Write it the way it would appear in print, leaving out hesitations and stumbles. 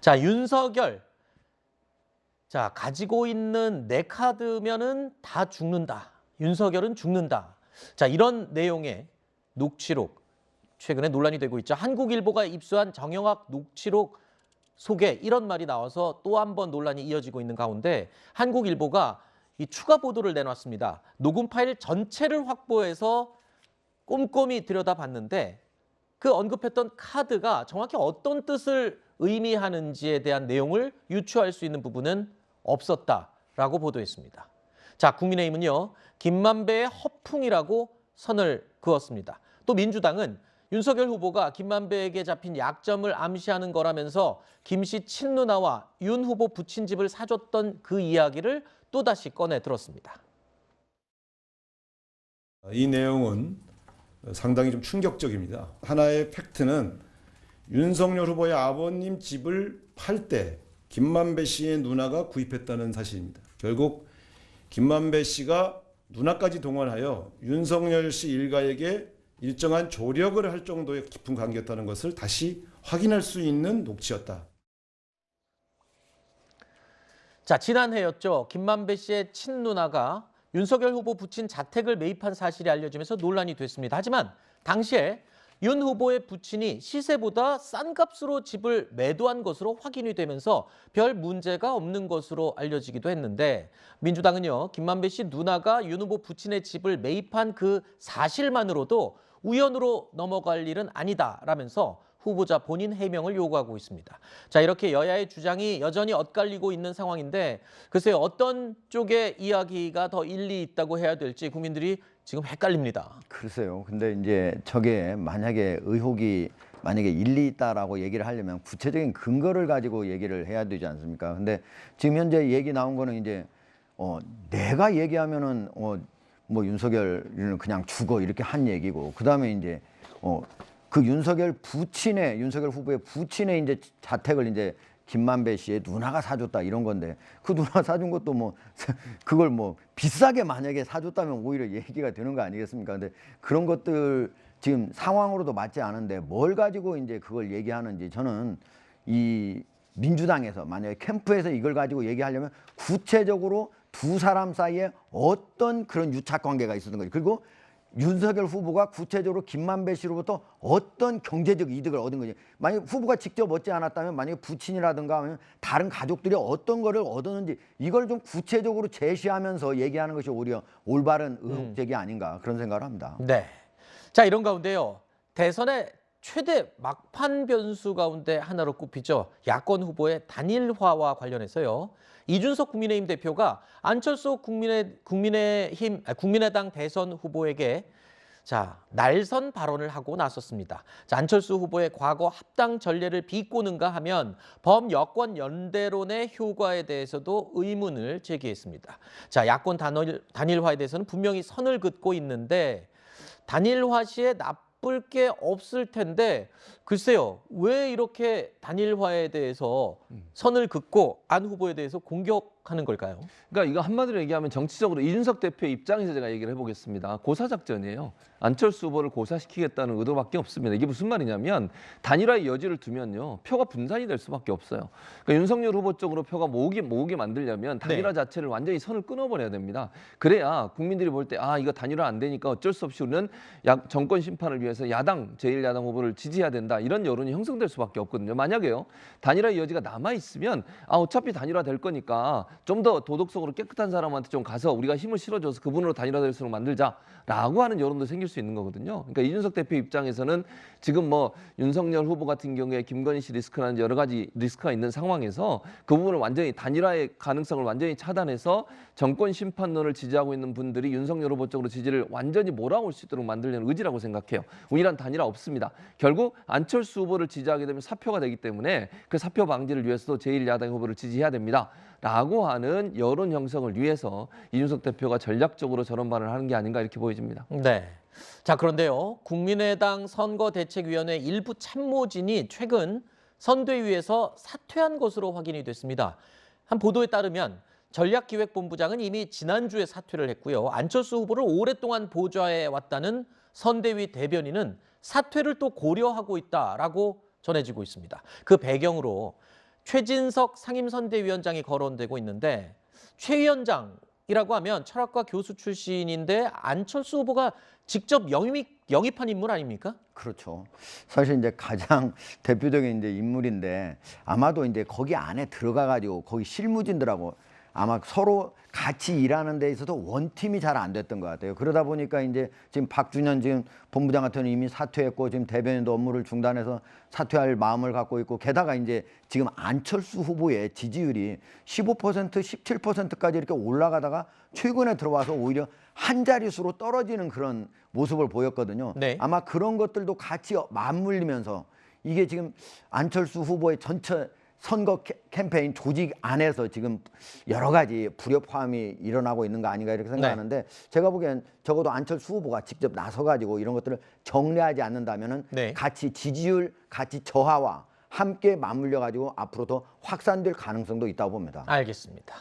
자, 윤석열. 자, 가지고 있는 네 카드면은 다 죽는다. 윤석열은 죽는다. 자, 이런 내용의 녹취록 최근에 논란이 되고 있죠. 한국일보가 입수한 정영학 녹취록 속에 이런 말이 나와서 또 한 번 논란이 이어지고 있는 가운데 한국일보가 이 추가 보도를 내놨습니다. 녹음 파일 전체를 확보해서 꼼꼼히 들여다봤는데 그 언급했던 카드가 정확히 어떤 뜻을 의미하는지에 대한 내용을 유추할 수 있는 부분은 없었다라고 보도했습니다. 자, 국민의힘은요, 김만배의 허풍이라고 선을 그었습니다. 또 민주당은 윤석열 후보가 김만배에게 잡힌 약점을 암시하는 거라면서 김씨 친누나와 윤 후보 부친 집을 사줬던 그 이야기를 또다시 꺼내 들었습니다. 이 내용은 상당히 좀 충격적입니다. 하나의 팩트는 윤석열 후보의 아버님 집을 팔 때 김만배 씨의 누나가 구입했다는 사실입니다. 결국 김만배 씨가 누나까지 동원하여 윤석열 씨 일가에게 일정한 조력을 할 정도의 깊은 관계였다는 것을 다시 확인할 수 있는 녹취였다. 자, 지난해였죠. 김만배 씨의 친누나가 윤석열 후보 부친 자택을 매입한 사실이 알려지면서 논란이 됐습니다. 하지만 당시에 윤 후보의 부친이 시세보다 싼 값으로 집을 매도한 것으로 확인이 되면서 별 문제가 없는 것으로 알려지기도 했는데 민주당은요, 김만배 씨 누나가 윤 후보 부친의 집을 매입한 그 사실만으로도 우연으로 넘어갈 일은 아니다라면서 후보자 본인 해명을 요구하고 있습니다. 자, 이렇게 여야의 주장이 여전히 엇갈리고 있는 상황인데 글쎄요, 어떤 쪽의 이야기가 더 일리 있다고 해야 될지 국민들이 지금 헷갈립니다. 글쎄요. 근데 이제 저게 만약에 의혹이 일리 있다라고 얘기를 하려면 구체적인 근거를 가지고 얘기를 해야 되지 않습니까? 근데 지금 현재 얘기 나온 거는 이제 내가 얘기하면은 뭐 윤석열은 그냥 죽어 이렇게 한 얘기고, 그다음에 이제 그 윤석열 후보의 부친의 이제 자택을 이제 김만배 씨의 누나가 사줬다 이런 건데, 그 누나가 사준 것도 뭐 그걸 뭐 비싸게 만약에 사줬다면 오히려 얘기가 되는 거 아니겠습니까? 근데 그런 것들 지금 상황으로도 맞지 않은데 뭘 가지고 이제 그걸 얘기하는지, 저는 이 민주당에서 만약에 캠프에서 이걸 가지고 얘기하려면 구체적으로 두 사람 사이에 어떤 그런 유착 관계가 있었던 거지. 그리고 윤석열 후보가 구체적으로 김만배 씨로부터 어떤 경제적 이득을 얻은 거지. 만약 후보가 직접 얻지 않았다면 만약에 부친이라든가 하면 다른 가족들이 어떤 거를 얻었는지 이걸 좀 구체적으로 제시하면서 얘기하는 것이 오히려 올바른 의혹 제기 아닌가 그런 생각을 합니다. 네. 자, 이런 가운데요, 대선의 최대 막판 변수 가운데 하나로 꼽히죠. 야권 후보의 단일화와 관련해서요. 이준석 국민의힘 대표가 안철수 국민의당 대선 후보에게 자, 날선 발언을 하고 나섰습니다. 자, 안철수 후보의 과거 합당 전례를 비꼬는가 하면 범여권 연대론의 효과에 대해서도 의문을 제기했습니다. 자, 야권 단일화에 대해서는 분명히 선을 긋고 있는데 단일화 시에 나쁠 게 없을 텐데 글쎄요, 왜 이렇게 단일화에 대해서 선을 긋고 안 후보에 대해서 공격하는 걸까요? 그러니까 이거 한마디로 얘기하면 정치적으로 이준석 대표의 입장에서 제가 얘기를 해보겠습니다. 고사작전이에요. 안철수 후보를 고사시키겠다는 의도밖에 없습니다. 이게 무슨 말이냐면 단일화의 여지를 두면요, 표가 분산이 될 수밖에 없어요. 그러니까 윤석열 후보 쪽으로 표가 모으게 만들려면 단일화 자체를 완전히 선을 끊어버려야 됩니다. 그래야 국민들이 볼 때 이거 단일화 안 되니까 어쩔 수 없이 우리는 정권 심판을 위해서 제1야당 후보를 지지해야 된다, 이런 여론이 형성될 수밖에 없거든요. 만약에요, 단일화의 여지가 남아있으면 어차피 단일화 될 거니까 좀 더 도덕적으로 깨끗한 사람한테 좀 가서 우리가 힘을 실어줘서 그분으로 단일화 될 수 있도록 만들자라고 하는 여론도 생길 수 있는 거거든요. 그러니까 이준석 대표 입장에서는 지금 뭐 윤석열 후보 같은 경우에 김건희 씨 리스크라는 여러 가지 리스크가 있는 상황에서 그 부분을 완전히 단일화의 가능성을 완전히 차단해서 정권 심판론을 지지하고 있는 분들이 윤석열 후보 쪽으로 지지를 완전히 몰아올 수 있도록 만들려는 의지라고 생각해요. 이란 단일화 없습니다. 결국 안철수 후보를 지지하게 되면 사표가 되기 때문에 그 사표 방지를 위해서도 제1야당 후보를 지지해야 됩니다 라고 하는 여론 형성을 위해서 이준석 대표가 전략적으로 저런 발언을 하는 게 아닌가 이렇게 보여집니다. 네. 자, 그런데요, 국민의당 선거대책위원회 일부 참모진이 최근 선대위에서 사퇴한 것으로 확인이 됐습니다. 한 보도에 따르면 전략기획본부장은 이미 지난주에 사퇴를 했고요. 안철수 후보를 오랫동안 보좌해 왔다는 선대위 대변인은 사퇴를 또 고려하고 있다라고 전해지고 있습니다. 그 배경으로 최진석 상임선대위원장이 거론되고 있는데 최 위원장이라고 하면 철학과 교수 출신인데 안철수 후보가 직접 영입한 인물 아닙니까? 그렇죠. 사실 이제 가장 대표적인 이제 인물인데 아마도 이제 거기 안에 들어가 가지고 거기 실무진들하고 아마 서로 같이 일하는 데 있어서 원팀이 잘 안 됐던 것 같아요. 그러다 보니까 이제 지금 박준현 지금 본부장 같은 경우는 이미 사퇴했고 지금 대변인도 업무를 중단해서 사퇴할 마음을 갖고 있고 게다가 이제 지금 안철수 후보의 지지율이 15%, 17%까지 이렇게 올라가다가 최근에 들어와서 오히려 한 자릿수로 떨어지는 그런 모습을 보였거든요. 네. 아마 그런 것들도 같이 맞물리면서 이게 지금 안철수 후보의 전체 선거 캠페인 조직 안에서 지금 여러 가지 불협화음이 일어나고 있는 거 아닌가 이렇게 생각하는데 제가 보기엔 적어도 안철수 후보가 직접 나서가지고 이런 것들을 정리하지 않는다면은 네. 같이 지지율, 같이 저하와 함께 맞물려가지고 앞으로 더 확산될 가능성도 있다고 봅니다. 알겠습니다.